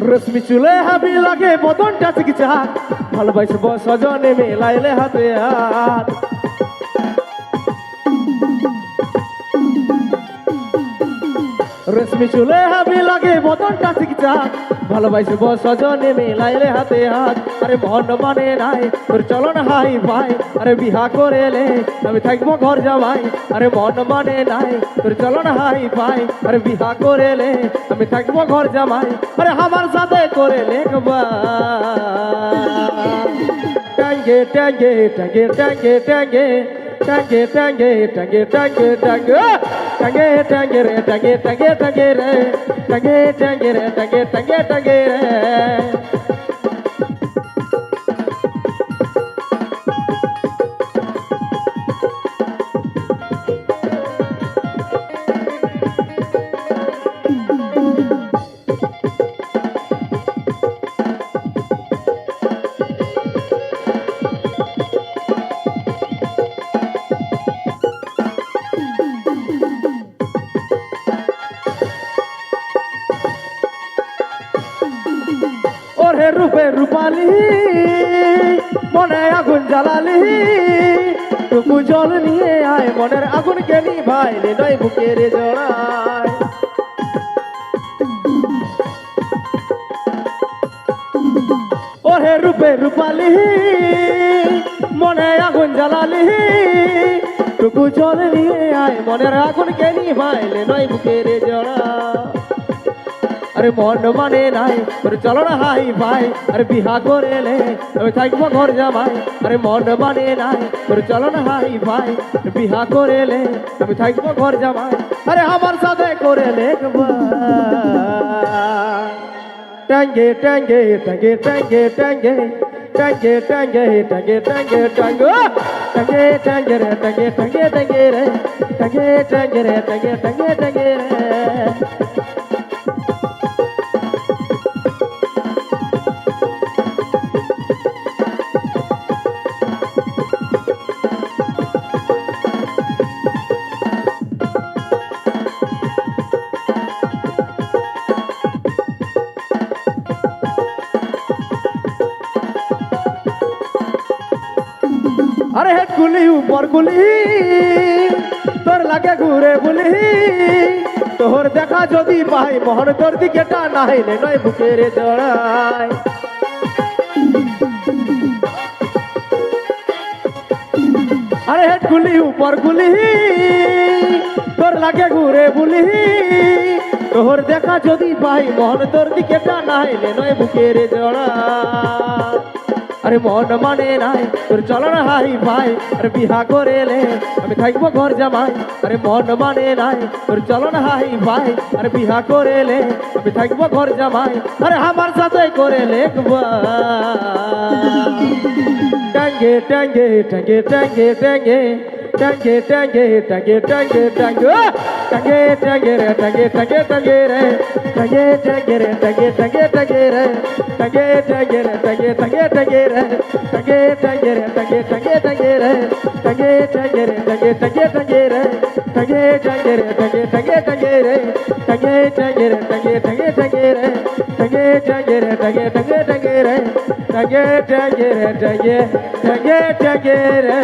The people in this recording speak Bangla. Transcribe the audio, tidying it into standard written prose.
রশ্মি চুলে হাবি লাগে বদনটা চিকিচাক ভালোবাসব সজনে মেলাইলে হাতে হাত রশ্মি চুলে হাবি লাগে বদনটা চিকিচাক ভালোবাসব সজনে মেলাইলে হাতে হাত আরে মন মানে নাই তোর চলন হাই ভাই আরে বিহা করেলে আমি থাকবো ঘর জামাই আরে মন মানে নাই তোর চলন হাই ভাই আরে বিহা করেলে আমি থাকবো ঘর জামাই আরে আমার সাথে করে লেখবা টাঙ্গে টাঙ্গে টাঙ্গে টাঙ্গে টাঙ্গে টাঙ্গে টাঙ্গে টাঙ্গে টাঙ্গে টাঙ্গে টাঙ্গে টাঙ্গে রে টাঙ্গে টাঙ্গে টাঙ্গে রে টাঙ্গে টাঙ্গে রে টাঙ্গে টাঙ্গে টাঙ্গে রে ওরে রূপে রূপালি মনে আগুন জ্বালালি টুকু জল নিয়ে আয় মনের আগুন কে নিভাই নয় বুকের জড়ায় ওরে রূপে রূপালি মনে আগুন জ্বালালি টুকু জল নিয়ে আয় মনের আগুন কে নিভাই নয় বুকের জড়ায় আরে মন মানে নাই তোর চলো না হাই ভাই আরে বিহা করেলে আমি থাকবো ঘর জামাই আরে মন মানে নাই তোর চলো না হাই ভাই বিহা করেলে আমি থাকবো ঘর জামাই আরে আমার সাথে করে লেখবা টাঙ্গে টাঙ্গে টাঙ্গে টাঙ্গে টাঙ্গে টাঙ্গে টাঙ্গে টাঙ্গে টাঙ্গে টাঙ্গে টাঙ্গে টাঙ্গে রে টাঙ্গে টাঙ্গে টাঙ্গে রে টাঙ্গে টাঙ্গে রে টাঙ্গে টাঙ্গে টাঙ্গে রে আরে হেড গুলি উপর গুলি তোর লাগে ঘুরে বলি তোর দেখা যদি পাই মোহন তোর দিকে টানাইলে নয় বুকের জড়ায় আরে হেড গুলি উপর গুলি তোর লাগে ঘুরে বলি তোর দেখা যদি পাই মোহন তোর দিকে টানাইলে নয় বুকের জড়ায় আরে মন মানে নাই তোর চলো না হাই ভাই আরে বিহা করেলে আমি থাকবো ঘর জামাই আরে মন মানে নাই তোর চলো না হাই ভাই আরে বিহা করেলে আমি থাকবো ঘর জামাই আরে আমার সাথে করে লেখবা টাঙ্গে টাঙ্গে টাঙ্গে টাঙ্গে টাঙ্গে টাঙ্গে টাঙ্গে টাঙ্গে টাঙ্গে টাঙ্গে টাঙ্গে টাঙ্গে রে টাঙ্গে টাঙ্গে টাঙ্গে রে টাঙ্গে টাঙ্গে রে টাঙ্গে টাঙ্গে টাঙ্গে রে টাঙ্গে টাঙ্গে রে টাঙ্গে টাঙ্গে টাঙ্গে রে টাঙ্গে টাঙ্গে রে টাঙ্গে টাঙ্গে টাঙ্গে রে টাঙ্গে টাঙ্গে রে টাঙ্গে টাঙ্গে টাঙ্গে রে টাঙ্গে টাঙ্গে রে টাঙ্গে টাঙ্গে টাঙ্গে রে টাঙ্গে টাঙ্গে রে টাঙ্গে টাঙ্গে টাঙ্গে রে টাঙ্গে টাঙ্গে রে টাঙ্গে টাঙ্গে টাঙ্গে রে টাঙ্গে টাঙ্গে রে টাঙ্গে টাঙ্গে টাঙ্গে রে